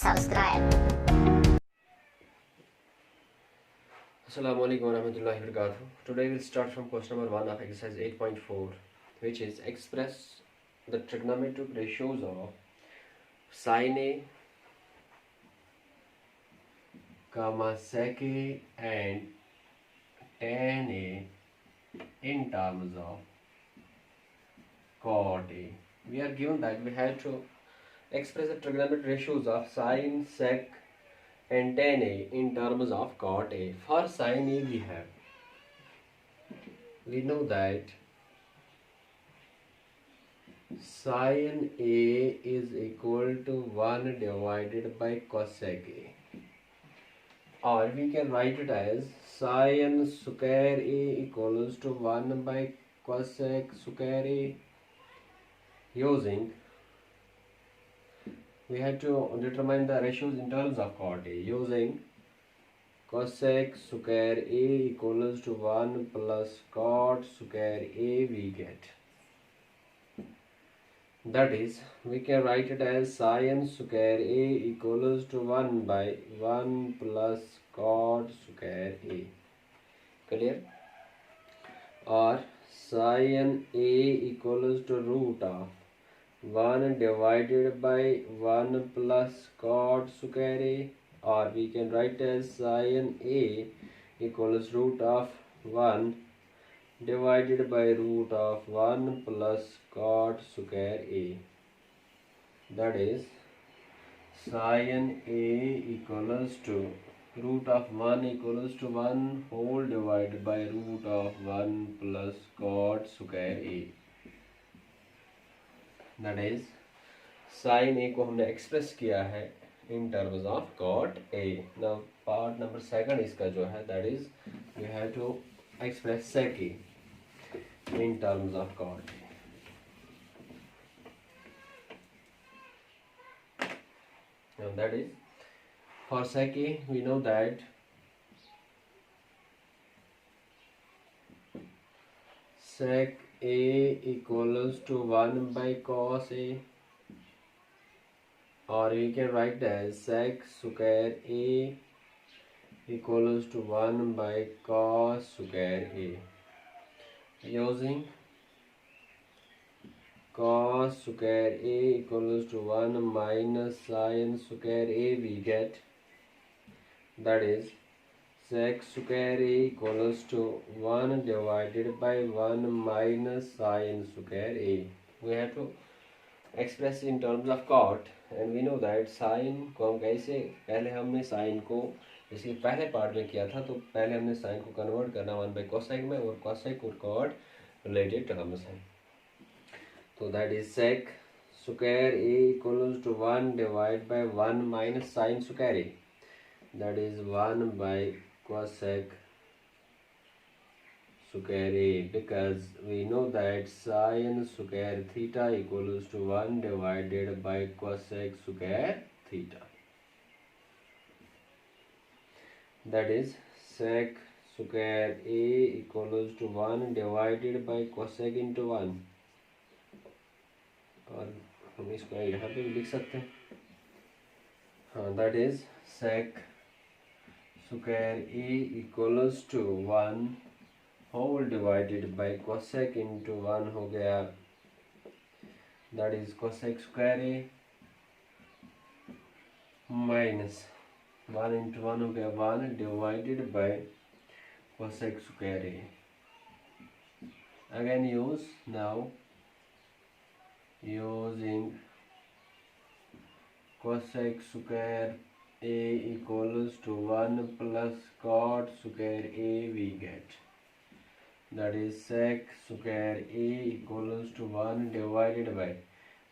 subscribe. Assalamu alaikum warahmatullahi wabarakatuh. Today we'll start from question number 1 of exercise 8.4, which is express the trigonometric ratios of sin A, comma sec A and tan A in terms of cot A. We are given that we have to express the trigonometric ratios of sin, sec and tan A in terms of cot A. For sin A we know that sin A is equal to 1 divided by cosec A, or we can write it as sin square A equals to 1 by cosec square A. Using, we have to determine the ratios in terms of cot A. Using cosec square A equals to 1 plus cot square A, we get, that is, we can write it as sin square A equals to 1 by 1 plus cot square A. Clear? Or sin A equals to root of 1 divided by 1 plus cot square A. Or we can write as sin A equals root of 1 divided by root of 1 plus cot square A. That is, sin A equals to root of 1 equals to 1 whole divided by root of 1 plus cot square A. That is, sin A को हमने express किया है in terms of cot A. Now part number second इसका जो है, that is, we have to express sec A in terms of cot A. Now that is, for sec A we know that sec A equals to 1 by cos A, or we can write as sec square A equals to 1 by cos square A. Using cos square A equals to 1 minus sin square A, we get, that is, sec square A equals to 1 divided by 1 minus sin square A. We have to express in terms of cot, and we know that sin को हम कैसे, पहले हमने sin को जैसे पहले part में किया था, तो पहले हमने sin को कन्वर्ट करना 1 by cosec में, और cosec और cot रिलेटेड टर्म्स हैं. तो that is sec square A equals to 1 divided by 1 minus sin square A, that is 1 by cosec square A, because we know that sin square theta equals to 1 divided by cosec square theta. That is, sec square A equals to 1 divided by cosec into 1, और हम इसको यहाँ पे भी लिख सकते हैं. हाँ, that is sec square A equals to 1 whole divided by cosec into 1 हो गया, that is cosec square A minus 1 into 1 हो गया 1 divided by cosec square A. Again use, now using cosec square A equals to 1 plus cot square A, we get, that is sec square A equals to 1 divided by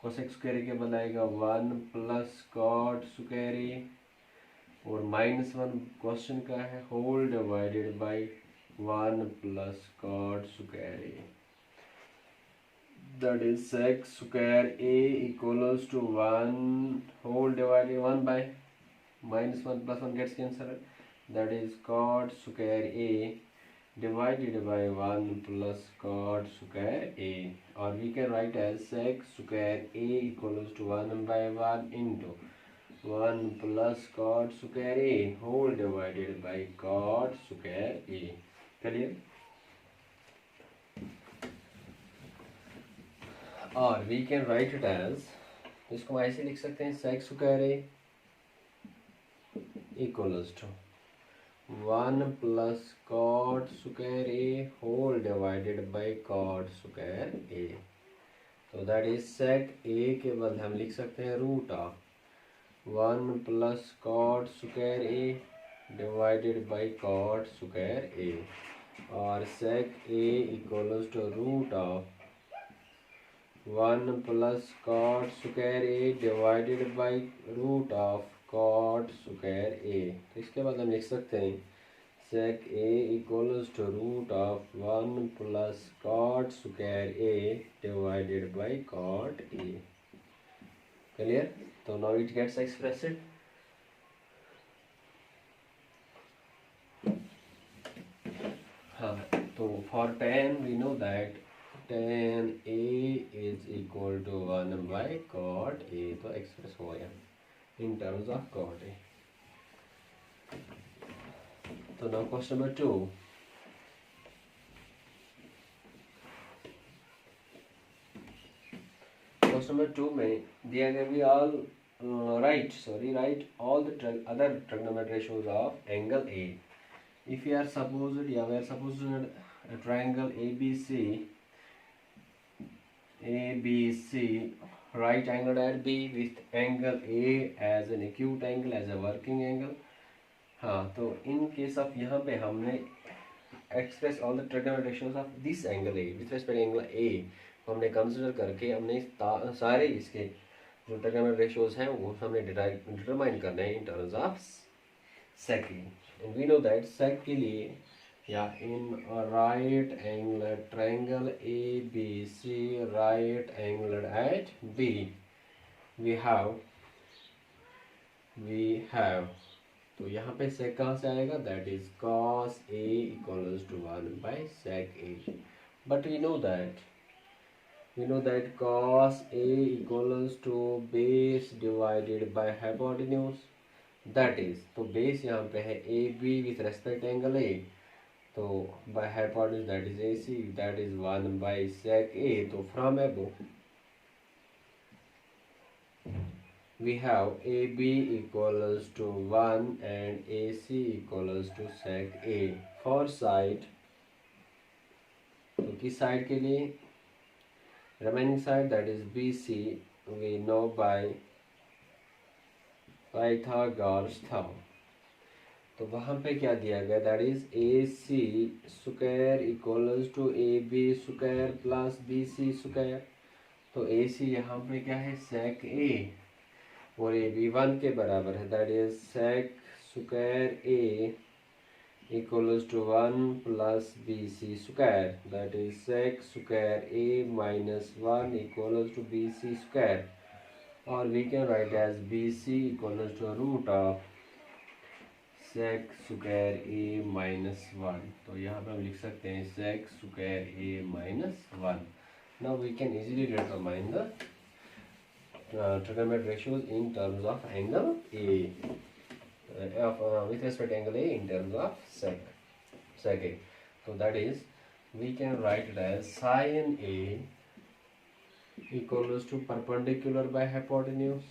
cosec square A के बाद आएगा 1 plus cot square A, और minus 1 question का है, whole divided by 1 plus cot square A. That is sec square A equals to 1 whole divided 1 by minus 1 plus 1 gets cancelled, that is cot square A divided by 1 plus cot square A, or we can write as sec square A equals to 1 by 1 into 1 plus cot square A whole divided by cot square A. Clear? Or we can write it as, इसको ऐसे लिख सकते हैं sec square A equals to 1 plus cot square A whole divided by cot square A. तो that is sec A के बदले हम लिख सकते हैं root of 1 plus cot square A divided by cot square A, और sec A equals to root of 1 plus cot square A divided by root of cot square A. तो इसके बाद हम लिख सकते हैं sec A equals to root of 1 plus cot square A divided by cot A. Clear? So now it gets expressed. So for tan we know that tan A is equal to 1 by cot A. तो express हो गया in terms of cot A. So now question number 2. Question number 2 में दिया गया भी all write all the other trigonometric ratios of angle A. If we are supposed a triangle ABC right angled at B with angle A as an acute angle, as a working angle. हाँ, तो in case of यहाँ पे हमने express all the trigonometric ratios of this angle A with respect to angle A हमने consider करके हमने सारे इसके जो trigonometric ratios हैं वो हमने डिटरमाइन करना है in terms of sec A. And we know that sec के लिए या in a right angle triangle ABC right angled at B we have तो यहाँ पे sec कहाँ से आएगा, that is cos A equals to 1 by sec A. But we know that cos A equals to base divided by hypotenuse. That is, तो base यहाँ पे है AB with respect angle A, तो by hypotenuse that is AC, that is 1 by sec A. तो from above we have AB equals to 1 and AC equals to sec A. For side, तो किस side के लिए, remaining side that is BC, we know by Pythagoras theorem. तो वहाँ पे क्या दिया गया, that is AC square equals to AB square plus BC square. तो AC यहाँ पे क्या है sec A और AB 1 के बराबर है, that is sec square A equals to 1 plus BC square, that is sec square A minus 1 equals to BC square, or we can write as BC equals to root of sec square A minus 1. तो यहाँ पे हम लिख सकते हैं sec square A minus 1. Now we can easily determine the trigonometric ratios in terms of angle A, with respect to angle A in terms of sec A. So that is, we can write it as sin A equals to perpendicular by hypotenuse,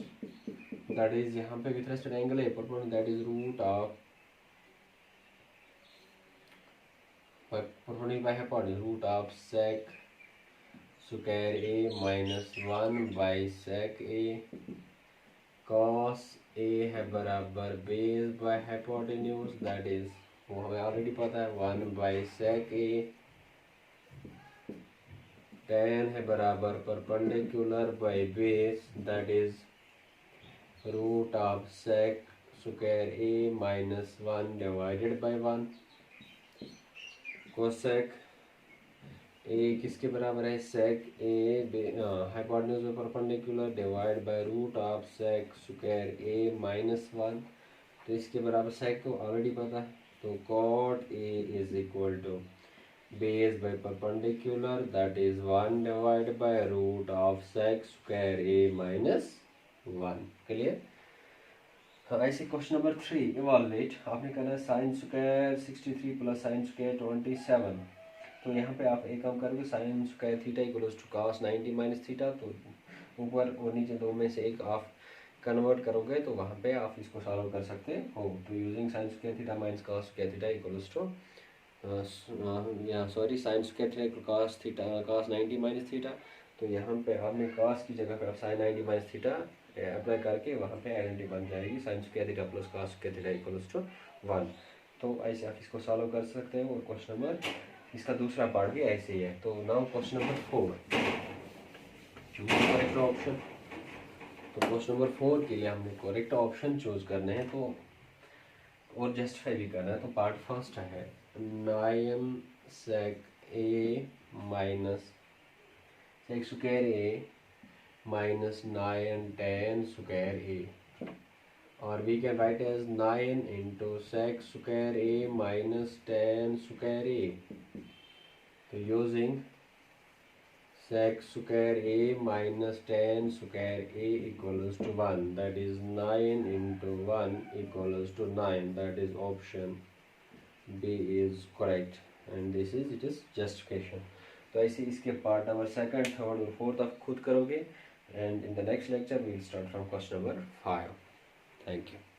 that is यहाँ पे with respect to angle A perpendicular, that is root of perpendicular by hypotenuse, root of sec square A minus 1 by sec A. cos A है बराबर base by hypotenuse, that is वो हमें already पता है 1 by sec A. tan है बराबर perpendicular by base, that is root of sec square A minus 1 divided by 1. cosec A किसके बराबर है, sec A हाइपोटेन्यूज में perpendicular divide by root of sec square A minus 1. तो इसके बराबर sec को ऑलरेडी पता है, तो cot A is equal to base by perpendicular, that is 1 divided by root of sec square A minus 1. Clear? ऐसे question number 3 evaluate, आपने करना है sine square 63 plus sine square 27। तो यहाँ पे आप एक काम करोगे, sine square theta equals to cos 90 minus theta, तो ऊपर और नीचे दो में से एक आप कन्वर्ट करोगे तो वहाँ पे आप इसको सॉल्व कर सकते हो। तो using sine square theta minus cos square theta equals to sine square theta equal cos theta cos 90 minus theta. तो यहाँ पे आपने कॉस की जगह पे आप साइन 90 माइनस थीटा अप्लाई करके वहाँ पे आइडेंटिटी बन जाएगी, sine square theta plus cos square theta equals to 1। तो ऐसे आप इसको सॉल्व कर सकते हैं। और क्वेश्चन नंबर इसका दूसरा पार्ट भी ऐसे ही है। तो now question number 4, choose correct option. तो क्वेश्चन नंबर 4 के लिए हमने करेक्ट ऑप्शन चूज करने हैं तो और जस्टिफाई भी करना है। तो पार्ट फर्स्ट है 9 sec a minus sec square a minus 9 tan square a, और we can write as 9 into sec square a minus tan square a। तो using sec square a minus tan square a equals to 1, that is 9 into 1 equals to 9, that is option B is correct and this is it is justification। तो ऐसे इसके part number second, third और fourth आप खुद करोगे and in the next lecture we will start from question number 5। Thank you.